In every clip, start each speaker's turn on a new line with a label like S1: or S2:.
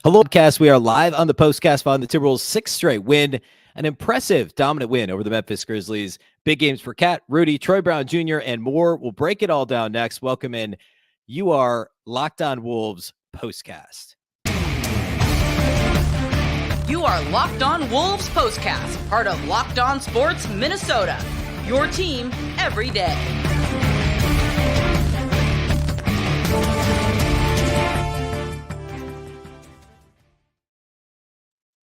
S1: Hello, podcast. We are live on the POSTCAST following the Timberwolves' sixth straight win, an impressive, dominant win over the Memphis Grizzlies. Big games for Cat, Rudy, Troy Brown Jr., and more. We'll break it all down next. Welcome in. You are Locked On Wolves POSTCAST.
S2: You are Locked On Wolves POSTCAST, part of Locked On Sports Minnesota. Your team every day.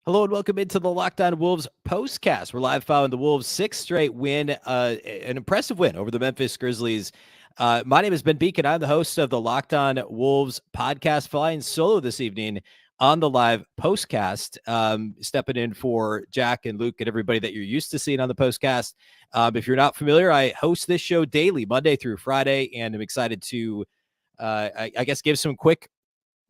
S1: Hello and welcome into the Locked On Wolves POSTCAST. We're live following the Wolves' sixth straight win, an impressive win over the Memphis Grizzlies. My name is Beecken. I'm the host of the Locked On Wolves podcast, flying solo this evening on the live POSTCAST, stepping in for Jack and Luke and everybody that you're used to seeing on the POSTCAST. If you're not familiar, I host this show daily, Monday through Friday, and I'm excited to, I guess, give some quick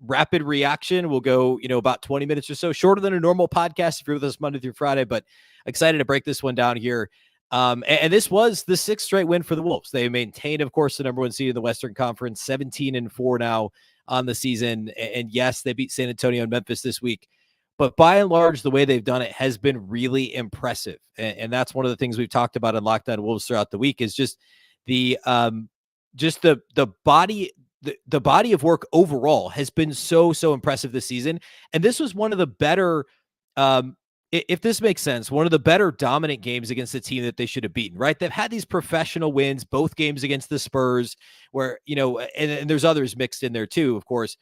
S1: rapid reaction. We'll go, about 20 minutes or so, shorter than a normal podcast if you're with us Monday through Friday, but excited to break this one down here. And this was the sixth straight win for the Wolves. They maintained, of course, the number one seed in the Western Conference, 17-4 now on the season. And yes, they beat San Antonio and Memphis this week, but by and large, the way they've done it has been really impressive. And that's one of the things we've talked about in Locked On Wolves throughout the week is just the body. The body of work overall has been so impressive this season. And this was one of the better, if this makes sense, one of the better dominant games against the team that they should have beaten, right? They've had these professional wins, both games against the Spurs, where, and there's others mixed in there too, of course,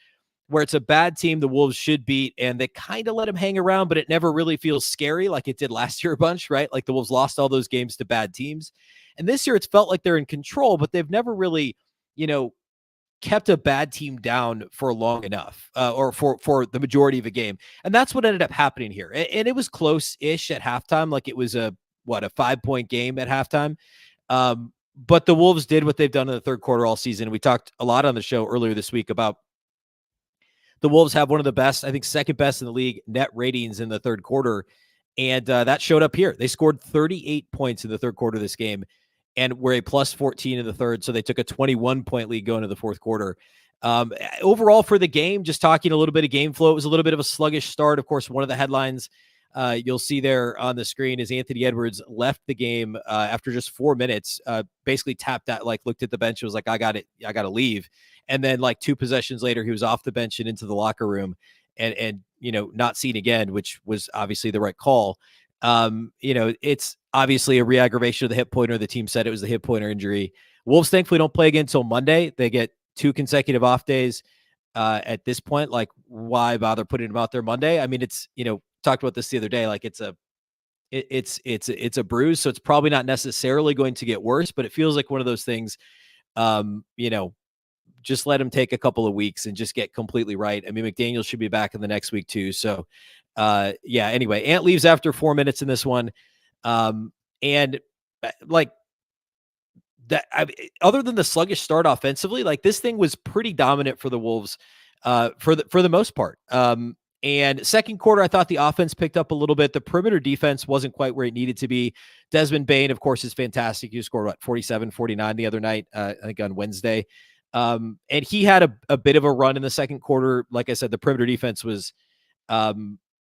S1: where it's a bad team the Wolves should beat, and they kind of let them hang around, but it never really feels scary like it did last year a bunch, right? Like the Wolves lost all those games to bad teams. And this year it's felt like they're in control, but they've never really, kept a bad team down for long enough, or for the majority of a game. And that's what ended up happening here. And it was close-ish at halftime. Like it was a 5-point game at halftime. But the Wolves did what they've done in the third quarter all season. We talked a lot on the show earlier this week about the Wolves have one of the best, I think second best in the league, net ratings in the third quarter. And that showed up here. They scored 38 points in the third quarter of this game, and we're a plus 14 in the third. So they took a 21-point lead going into the fourth quarter. Overall for the game, just talking a little bit of game flow, it was a little bit of a sluggish start. Of course, one of the headlines you'll see there on the screen is Anthony Edwards left the game after just 4 minutes, basically tapped out, looked at the bench, and was like, I got to leave. And then 2 possessions later, he was off the bench and into the locker room and not seen again, which was obviously the right call. It's obviously a re-aggravation of the hip pointer. The team said it was the hip pointer injury. Wolves thankfully don't play again until Monday. They get 2 consecutive off days at this point. Why bother putting them out there Monday? I mean, it's, talked about this the other day. It's a bruise, so it's probably not necessarily going to get worse, but it feels like one of those things, just let him take a couple of weeks and just get completely right. I mean, McDaniel should be back in the next week too. So, anyway, Ant leaves after 4 minutes in this one. And that, other than the sluggish start offensively, this thing was pretty dominant for the Wolves, for the most part. And second quarter, I thought the offense picked up a little bit. The perimeter defense wasn't quite where it needed to be. Desmond Bane, of course, is fantastic. He scored 47, 49 the other night, I think on Wednesday. And he had a bit of a run in the second quarter. Like I said, the perimeter defense was,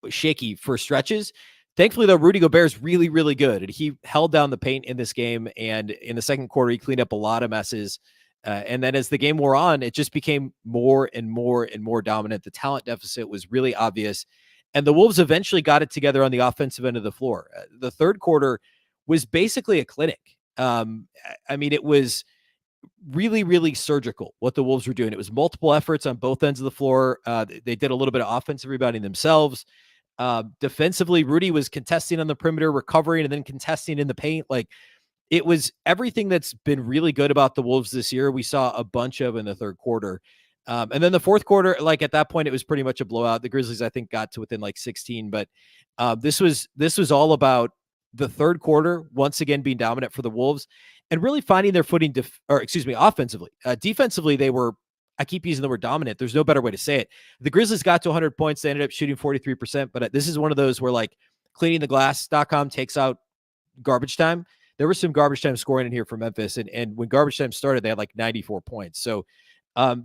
S1: shaky for stretches. Thankfully, though, Rudy Gobert is really, really good. And he held down the paint in this game. And in the second quarter, he cleaned up a lot of messes. And then as the game wore on, it just became more and more and more dominant. The talent deficit was really obvious. And the Wolves eventually got it together on the offensive end of the floor. The third quarter was basically a clinic. I mean, it was really, really surgical what the Wolves were doing. It was multiple efforts on both ends of the floor. They did a little bit of offensive rebounding themselves. Defensively, Rudy was contesting on the perimeter, recovering, and then contesting in the paint. It was everything that's been really good about the Wolves this year. We saw a bunch of in the third quarter. And then the fourth quarter, at that point, it was pretty much a blowout. The Grizzlies, I think, got to within 16, but this was all about the third quarter, once again, being dominant for the Wolves and really finding their footing, offensively. Defensively, they were, I keep using the word dominant. There's no better way to say it. The Grizzlies got to 100 points. They ended up shooting 43%, but this is one of those where cleaningtheglass.com takes out garbage time. There was some garbage time scoring in here for Memphis. And when garbage time started, they had 94 points. So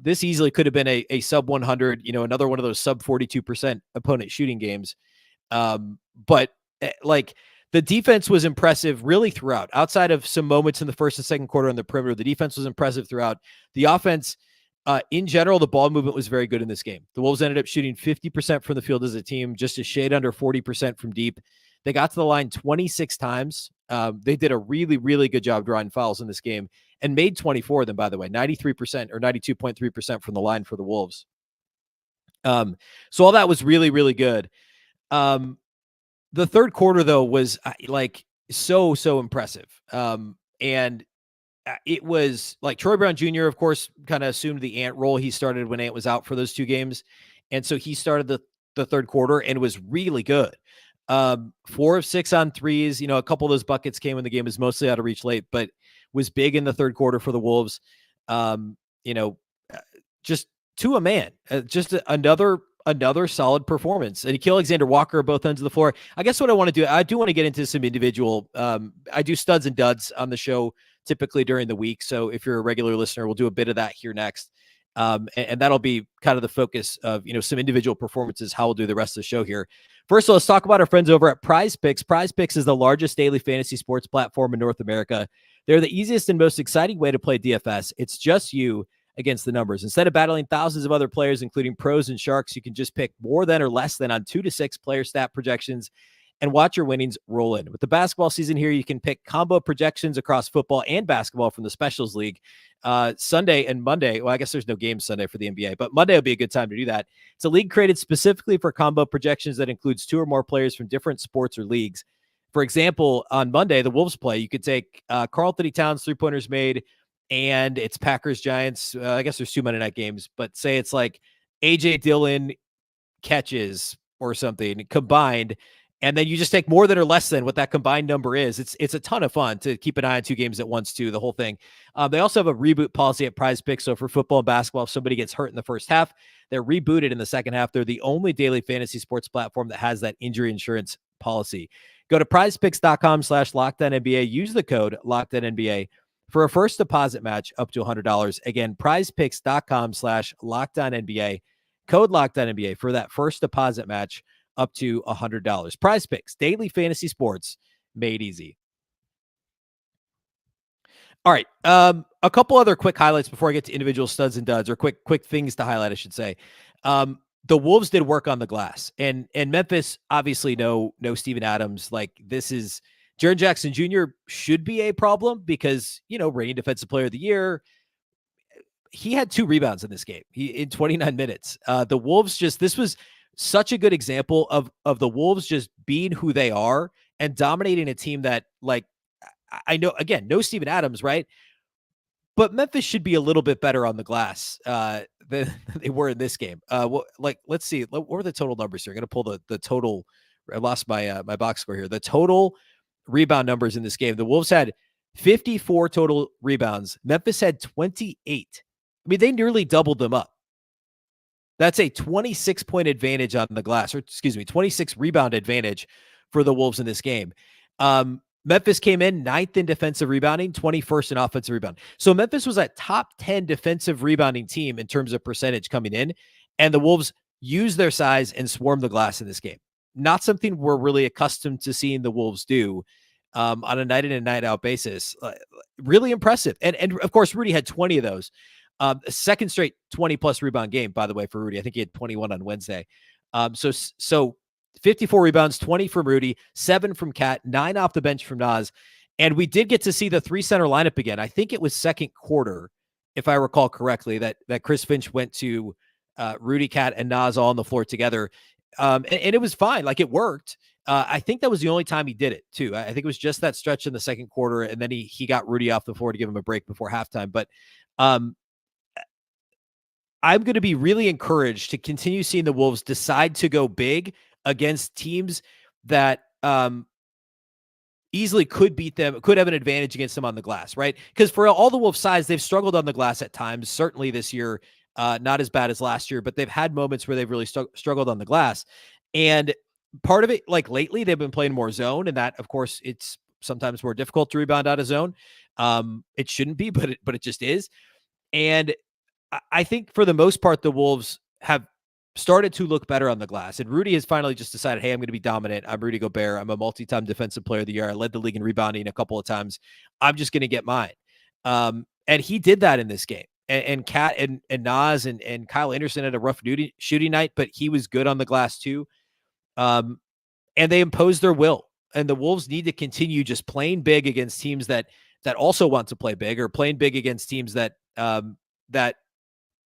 S1: This easily could have been a sub 100, another one of those sub 42% opponent shooting games. But like the defense was impressive really throughout. Outside of some moments in the first and second quarter on the perimeter, the defense was impressive throughout. The offense, in general, the ball movement was very good in this game. The Wolves ended up shooting 50% from the field as a team, just a shade under 40% from deep. They got to the line 26 times. They did a really, really good job drawing fouls in this game and made 24 of them, by the way, 93% or 92.3% from the line for the Wolves. So all that was really, really good. The third quarter, though, was like so impressive. And it was like Troy Brown Jr., of course, kind of assumed the Ant role. He started when Ant was out for those 2 games. And so he started the third quarter and was really good. 4 of 6 on threes. A couple of those buckets came when the game was mostly out of reach late, but was big in the third quarter for the Wolves. Just to a man, just another solid performance. And Nikhil Alexander-Walker both ends of the floor. I guess what I want to do, I do want to get into some individual, I do studs and duds on the show typically during the week. So if you're a regular listener, we'll do a bit of that here next. And that'll be kind of the focus of, some individual performances, how we'll do the rest of the show here. First of all, let's talk about our friends over at PrizePicks. PrizePicks is the largest daily fantasy sports platform in North America. They're the easiest and most exciting way to play DFS. It's just you against the numbers. Instead of battling thousands of other players, including pros and sharks, you can just pick more than or less than on 2 to 6 player stat projections and watch your winnings roll in. With the basketball season here, you can pick combo projections across football and basketball from the Specials League. Sunday and Monday, well, I guess there's no game Sunday for the NBA, but Monday will be a good time to do that. It's a league created specifically for combo projections that includes 2 or more players from different sports or leagues. For example, on Monday, the Wolves play. You could take Karl Anthony Towns 3-pointers made, and it's Packers Giants. I guess there's 2 Monday night games, but say it's like AJ Dillon catches or something combined. And then you just take more than or less than what that combined number is. It's a ton of fun to keep an eye on 2 games at once too, the whole thing. They also have a reboot policy at PrizePicks. So for football and basketball, if somebody gets hurt in the first half, they're rebooted in the second half. They're the only daily fantasy sports platform that has that injury insurance policy. Go to prizepicks.com/LockedOnNBA. Use the code LockedOnNBA for a first deposit match up to $100. Again, prizepicks.com/LockedOnNBA. Code LockedOnNBA for that first deposit match up to $100. PrizePicks, daily fantasy sports made easy. All right. A couple other quick highlights before I get to individual studs and duds, or quick things to highlight, I should say. The Wolves did work on the glass, and Memphis, obviously no Steven Adams. Like, this is Jaren Jackson Jr. should be a problem because, reigning defensive player of the year, he had 2 rebounds in this game in 29 minutes. The Wolves this was such a good example of the Wolves just being who they are and dominating a team that, like, I know, again, no Steven Adams, right? But Memphis should be a little bit better on the glass than they were in this game. Let's see. What were the total numbers here? I'm going to pull the total. I lost my box score here. The total rebound numbers in this game. The Wolves had 54 total rebounds. Memphis had 28. I mean, they nearly doubled them up. That's a 26-point advantage on the glass, or 26 rebound advantage for the Wolves in this game. Memphis came in 9th in defensive rebounding, 21st in offensive rebound. So Memphis was a top 10 defensive rebounding team in terms of percentage coming in, and the Wolves used their size and swarmed the glass in this game. Not something we're really accustomed to seeing the Wolves do on a night in and night out basis. Really impressive. And of course, Rudy had 20 of those. A second straight 20-plus rebound game, by the way, for Rudy. I think he had 21 on Wednesday. So 54 rebounds, 20 from Rudy, 7 from Cat, 9 off the bench from Naz. And we did get to see the 3-center lineup again. I think it was second quarter, if I recall correctly, that Chris Finch went to Rudy, Cat, and Naz all on the floor together. And it was fine. Like, it worked. I think that was the only time he did it, too. I think it was just that stretch in the second quarter, and then he got Rudy off the floor to give him a break before halftime. But I'm going to be really encouraged to continue seeing the Wolves decide to go big against teams that easily could beat them, could have an advantage against them on the glass, right? Because for all the Wolves' size, they've struggled on the glass at times, certainly this year, not as bad as last year, but they've had moments where they've really struggled on the glass. And part of it, like lately, they've been playing more zone, and that, of course, it's sometimes more difficult to rebound out of zone. It shouldn't be, but it just is. And I think for the most part, the Wolves have started to look better on the glass. And Rudy has finally just decided, hey, I'm going to be dominant. I'm Rudy Gobert. I'm a multi-time defensive player of the year. I led the league in rebounding a couple of times. I'm just going to get mine. And he did that in this game. And Kat and Nas and Kyle Anderson had a rough shooting night, but he was good on the glass too. And they imposed their will. And the Wolves need to continue just playing big against teams that also want to play big, or playing big against teams that that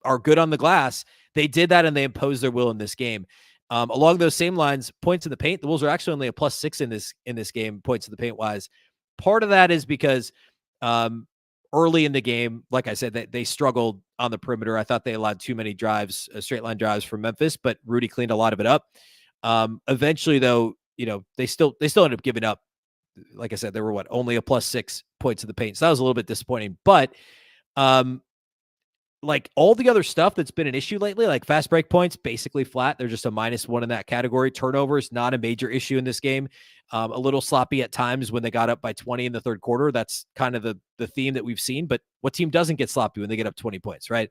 S1: are good on the glass. They did that, and they imposed their will in this game. Along those same lines, points in the paint, the Wolves are actually only a +6 in this game, points in the paint wise. Part of that is because early in the game, like I said, they struggled on the perimeter. I thought they allowed too many drives, straight line drives from Memphis, but Rudy cleaned a lot of it up. Eventually, though, they still ended up giving up. Like I said, they were only a +6 points in the paint. So that was a little bit disappointing. But like all the other stuff that's been an issue lately, like fast break points, basically flat. They're just a -1 in that category. Turnovers, not a major issue in this game. A little sloppy at times when they got up by 20 in the third quarter. That's kind of the theme that we've seen. But what team doesn't get sloppy when they get up 20 points, right?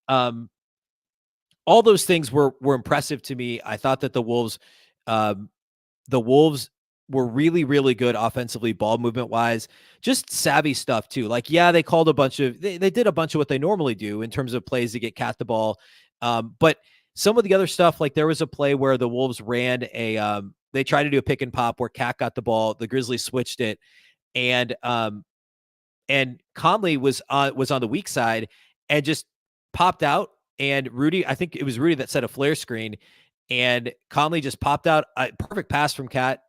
S1: All those things were impressive to me. I thought that the Wolves were really, really good offensively, ball movement wise, just savvy stuff too. Like, yeah, they called they did a bunch of what they normally do in terms of plays to get Cat the ball. But some of the other stuff, like there was a play where the Wolves ran they tried to do a pick and pop where Cat got the ball. The Grizzlies switched it. And Conley was on the weak side and just popped out. And Rudy, I think it was Rudy that set a flare screen, and Conley just popped out a perfect pass from Cat.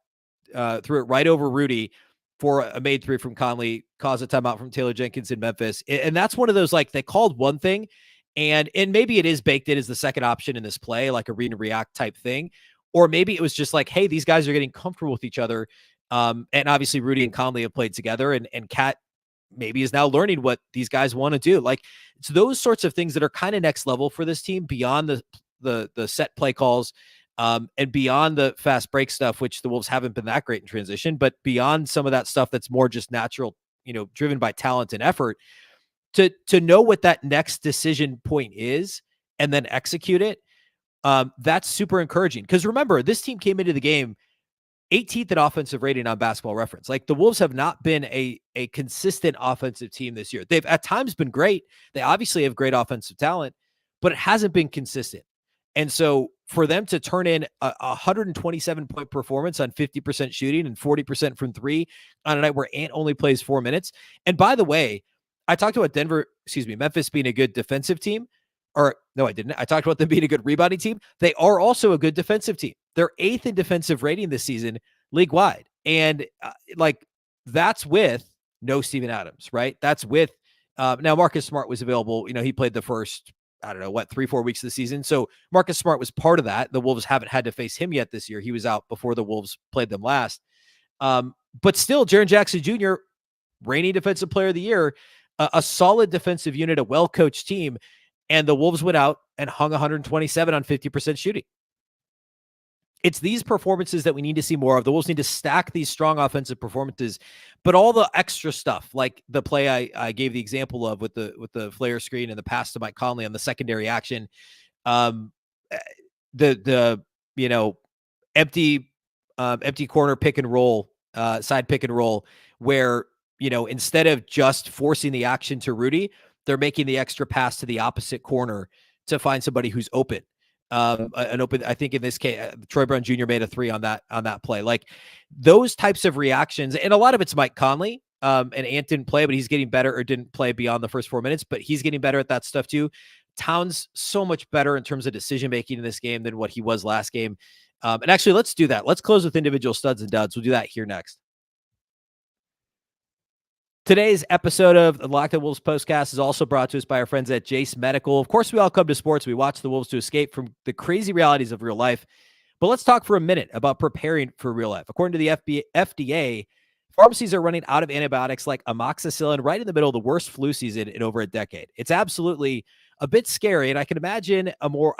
S1: Threw it right over Rudy for a made three from Conley, caused a timeout from Taylor Jenkins in Memphis. And that's one of those, like, they called one thing, and maybe it is baked in as the second option in this play, like a read and react type thing. Or maybe it was just like, hey, these guys are getting comfortable with each other. And obviously Rudy and Conley have played together, and Cat maybe is now learning what these guys want to do. Like, it's those sorts of things that are kind of next level for this team beyond the set play calls. And beyond the fast break stuff, which the Wolves haven't been that great in transition, but beyond some of that stuff that's more just natural, driven by talent and effort, to know what that next decision point is and then execute it. That's super encouraging. Because remember, this team came into the game 18th in offensive rating on Basketball Reference. Like, the Wolves have not been a consistent offensive team this year. They've at times been great. They obviously have great offensive talent, but it hasn't been consistent. And so for them to turn in a 127-point performance on 50% shooting and 40% from three on a night where Ant only plays 4 minutes. And by the way, I talked about Memphis being a good defensive team. Or no, I didn't. I talked about them being a good rebounding team. They are also a good defensive team. They're 8th in defensive rating this season, league-wide. And that's with no Steven Adams, right? That's with now Marcus Smart was available. He played the first, 3-4 weeks of the season. So Marcus Smart was part of that. The Wolves haven't had to face him yet this year. He was out before the Wolves played them last. But still, Jaren Jackson Jr., reigning defensive player of the year, a solid defensive unit, a well-coached team. And the Wolves went out and hung 127 on 50% shooting. It's these performances that we need to see more of. The Wolves need to stack these strong offensive performances, but all the extra stuff, like the play I gave the example of with the flare screen and the pass to Mike Conley on the secondary action, the empty corner pick and roll, side pick and roll, where instead of just forcing the action to Rudy, they're making the extra pass to the opposite corner to find somebody who's open. I think in this case, Troy Brown Jr. made a 3 on that play. Like, those types of reactions, and a lot of it's Mike Conley, and Ant didn't play, but he's getting better, or didn't play beyond the first 4 minutes, but he's getting better at that stuff too. Towns so much better in terms of decision-making in this game than what he was last game. And actually, let's do that. Let's close with individual studs and duds. We'll do that here next. Today's episode of the Locked On Wolves Postcast is also brought to us by our friends at Jase Medical. Of course, we all come to sports. We watch the Wolves to escape from the crazy realities of real life. But let's talk for a minute about preparing for real life. According to the FDA, pharmacies are running out of antibiotics like amoxicillin right in the middle of the worst flu season in over a decade. It's absolutely a bit scary, and I can't imagine a more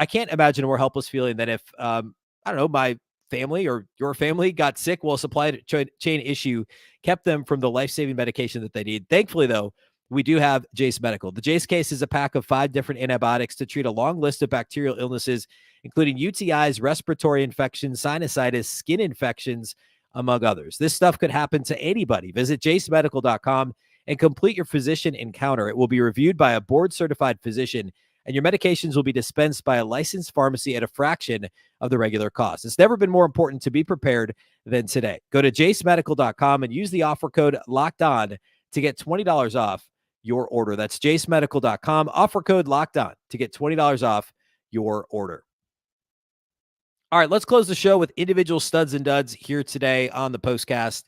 S1: helpless feeling than if, my family or your family got sick while a supply chain issue kept them from the life-saving medication that they need. Thankfully, though, we do have Jase Medical. The Jase case is a pack of 5 different antibiotics to treat a long list of bacterial illnesses, including UTIs, respiratory infections, sinusitis, skin infections, among others. This stuff could happen to anybody. Visit jasemedical.com and complete your physician encounter. It will be reviewed by a board-certified physician, and your medications will be dispensed by a licensed pharmacy at a fraction of the regular cost. It's never been more important to be prepared than today. Go to jasemedical.com and use the offer code LOCKEDON to get $20 off your order. That's jasemedical.com. Offer code LOCKEDON to get $20 off your order. All right, let's close the show with individual studs and duds here today on the postcast.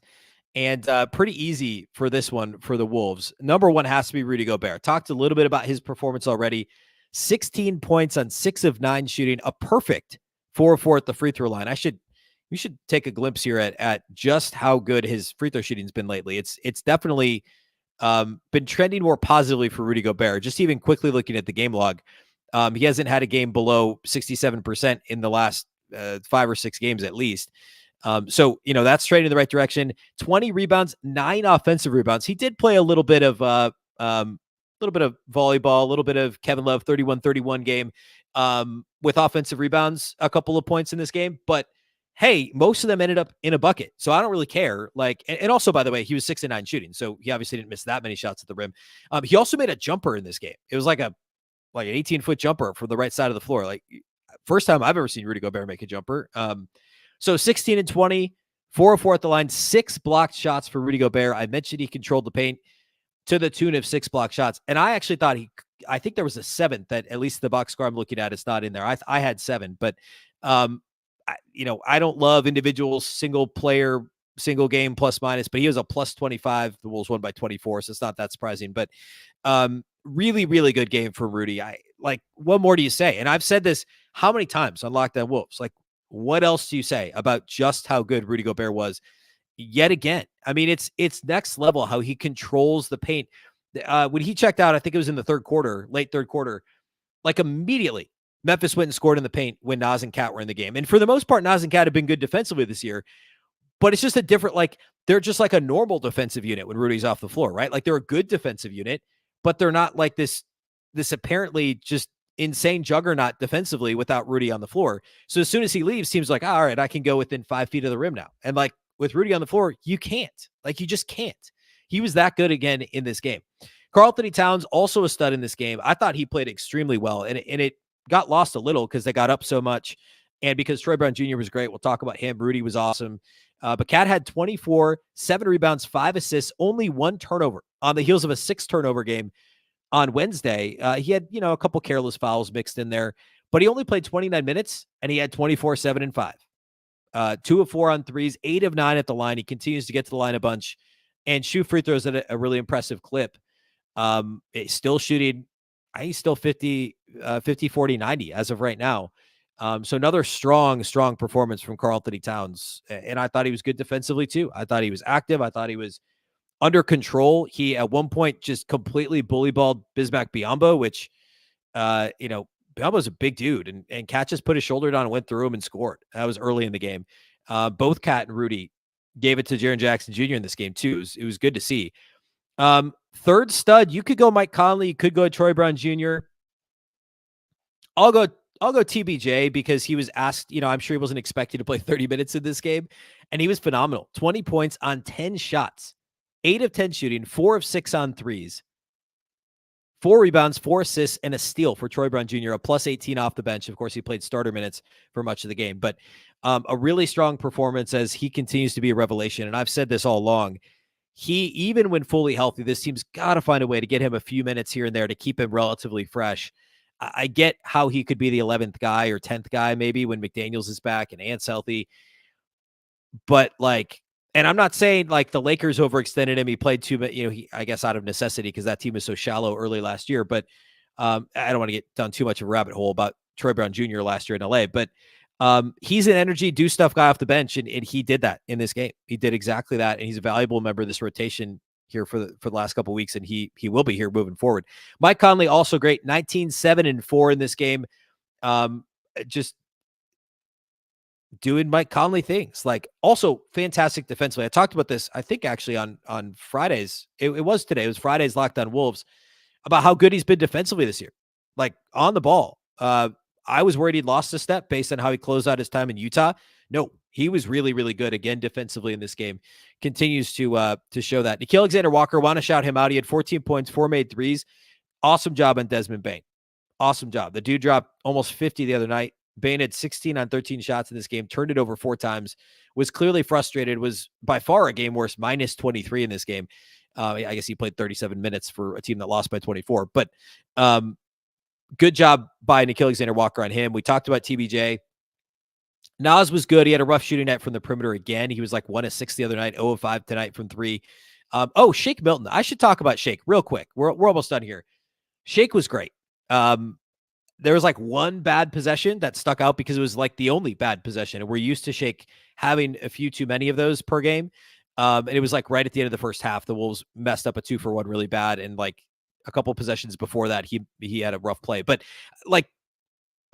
S1: And pretty easy for this one for the Wolves. Number one has to be Rudy Gobert. Talked a little bit about his performance already. 16 points on 6 of 9 shooting, a perfect 4 of 4 at the free throw line. We should take a glimpse here at just how good his free throw shooting's been lately. It's definitely been trending more positively for Rudy Gobert. Just even quickly looking at the game log, he hasn't had a game below 67% in the last 5 or 6 games at least. So, that's trending in the right direction. 20 rebounds, 9 offensive rebounds. He did play a little bit of volleyball, a little bit of Kevin Love 31-31 game with offensive rebounds, a couple of points in this game. But hey, most of them ended up in a bucket. So I don't really care. And also, by the way, he was 6 of 9 shooting. So he obviously didn't miss that many shots at the rim. He also made a jumper in this game. It was like an 18-foot jumper from the right side of the floor. First time I've ever seen Rudy Gobert make a jumper. So 16 and 20, 4 of 4 at the line, 6 blocked shots for Rudy Gobert. I mentioned he controlled the paint to the tune of 6 blocked shots. And I actually thought I think there was a 7th that at least the box score I'm looking at, it's not in there. I had 7, but I don't love individual single player, single game plus minus, but he was a plus 25. The Wolves won by 24. So it's not that surprising, but really, really good game for Rudy. What more do you say? And I've said this how many times on Locked On Wolves? What else do you say about just how good Rudy Gobert was yet again? I mean, it's next level how he controls the paint. When he checked out, I think it was in the late third quarter, immediately Memphis went and scored in the paint when Naz and Cat were in the game. And for the most part, Naz and Cat have been good defensively this year, but it's just a different, they're just like a normal defensive unit when Rudy's off the floor, right? They're a good defensive unit, but they're not like this apparently just insane juggernaut defensively without Rudy on the floor. So as soon as he leaves, teams like, all right, I can go within 5 feet of the rim now. And with Rudy on the floor, you can't. You just can't. He was that good again in this game. Karl-Anthony Towns, also a stud in this game. I thought he played extremely well, and it got lost a little because they got up so much, and because Troy Brown Jr. was great. We'll talk about him. Rudy was awesome. But Cat had 24, 7 rebounds, 5 assists, only 1 turnover on the heels of a 6 turnover game on Wednesday. He had, a couple careless fouls mixed in there, but he only played 29 minutes and he had 24, 7 and 5, 2 of 4 on threes, 8 of 9 at the line. He continues to get to the line a bunch and shoot free throws at a really impressive clip. It's still shooting. He's still 50, 40, 90 as of right now. So another strong performance from Karl-Anthony Towns. And I thought he was good defensively too. I thought he was active. I thought he was under control. He at one point just completely bully balled Bismack Biyombo, which, Biyombo's a big dude, and Cat just put his shoulder down and went through him and scored. That was early in the game. Both Cat and Rudy gave it to Jaren Jackson Jr. in this game too. It was good to see. Third stud, you could go Mike Conley, you could go Troy Brown Jr. I'll go TBJ because he was asked, I'm sure he wasn't expected to play 30 minutes in this game, and he was phenomenal. 20 points on 10 shots. 8 of 10 shooting, 4 of 6 on threes, 4 rebounds, 4 assists, and a steal for Troy Brown Jr., a plus 18 off the bench. Of course, he played starter minutes for much of the game, but a really strong performance as he continues to be a revelation. And I've said this all along. Even when fully healthy, this team's got to find a way to get him a few minutes here and there to keep him relatively fresh. I get how he could be the 11th guy or 10th guy maybe when McDaniels is back and Ant's healthy, but and I'm not saying the Lakers overextended him. He played too much, I guess out of necessity because that team was so shallow early last year. But I don't want to get down too much of a rabbit hole about Troy Brown Jr. last year in LA. But he's an energy, do stuff guy off the bench, and he did that in this game. He did exactly that, and he's a valuable member of this rotation here for the last couple of weeks, and he will be here moving forward. Mike Conley also great, 19, 7 and 4 in this game. Just doing Mike Conley things. Like, also fantastic defensively. I talked about this, I think, actually on Fridays. It was today. It was Friday's Locked On Wolves, about how good he's been defensively this year, like on the ball. I was worried he'd lost a step based on how he closed out his time in Utah. No, he was really, really good again defensively in this game. Continues to show that. Nickeil Alexander-Walker, want to shout him out. He had 14 points, 4 made threes. Awesome job on Desmond Bane. Awesome job. The dude dropped almost 50 the other night. Bane had 16 on 13 shots in this game, turned it over 4 times, was clearly frustrated, was by far a game worse, minus 23 in this game. I guess he played 37 minutes for a team that lost by 24. But good job by Nickeil Alexander-Walker on him. We talked about TBJ. Nas was good. He had a rough shooting night from the perimeter again. He was like 1 of 6 the other night, 0 of 5 tonight from 3. Shake Milton. I should talk about Shake real quick. We're almost done here. Shake was great. There was like one bad possession that stuck out because it was like the only bad possession. And we're used to Shake having a few too many of those per game. And it was like right at the end of the first half, the Wolves messed up a 2-for-1 really bad. And like a couple possessions before that, he had a rough play. But like,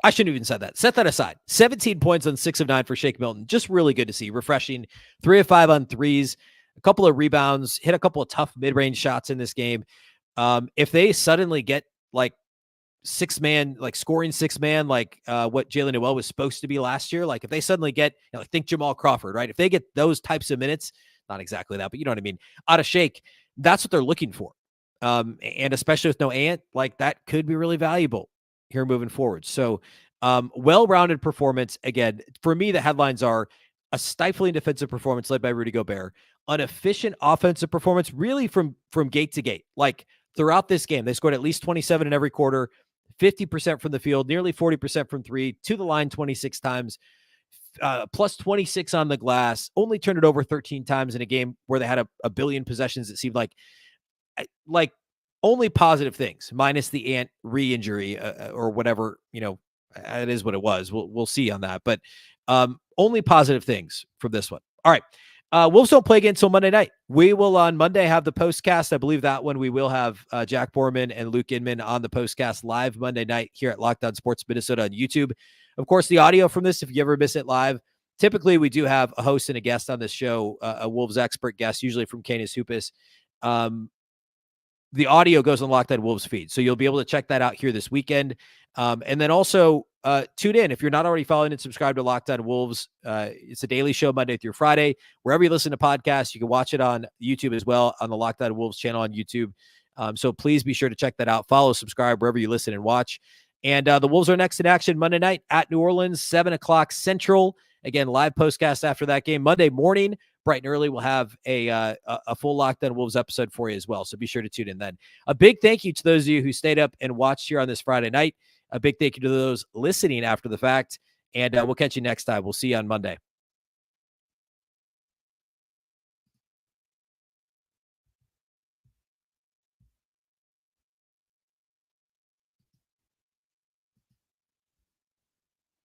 S1: I shouldn't even said that. Set that aside. 17 points on 6 of 9 for Shake Milton. Just really good to see. Refreshing. 3 of 5 on threes. A couple of rebounds. Hit a couple of tough mid-range shots in this game. If they suddenly get like 6-man, like scoring 6-man, like what Jalen Noel was supposed to be last year, like if they suddenly get, think Jamal Crawford, right? If they get those types of minutes, not exactly that, but you know what I mean, out of Shake, that's what they're looking for. And especially with no Ant, like that could be really valuable here moving forward. So well-rounded performance. Again, for me, the headlines are a stifling defensive performance led by Rudy Gobert, an efficient offensive performance really from gate to gate. Like throughout this game, they scored at least 27 in every quarter, 50% from the field, nearly 40% from 3, to the line 26 times, plus 26 on the glass, only turned it over 13 times in a game where they had a billion possessions. It seemed like only positive things, minus the Ant re-injury or whatever, it is what it was. We'll see on that, but only positive things from this one. All right. Wolves don't play again until Monday night. We will on Monday have the postcast. I believe that one we will have Jack Borman and Luke Inman on the postcast live Monday night here at Locked On Sports Minnesota on YouTube. Of course, the audio from this, if you ever miss it live, typically we do have a host and a guest on this show, a Wolves expert guest, usually from Canis Hoopus. The audio goes on Locked On Wolves feed, so you'll be able to check that out here this weekend. And then also tune in if you're not already following and subscribe to Locked On Wolves. It's a daily show Monday through Friday. Wherever you listen to podcasts, you can watch it on YouTube as well, on the Locked On Wolves channel on YouTube. So please be sure to check that out. Follow, subscribe wherever you listen and watch. And the Wolves are next in action Monday night at New Orleans, 7 o'clock Central. Again, live postcast after that game. Monday morning, bright and early, we'll have a full Locked On Wolves episode for you as well. So be sure to tune in then. A big thank you to those of you who stayed up and watched here on this Friday night. A big thank you to those listening after the fact. And we'll catch you next time. We'll see you on Monday.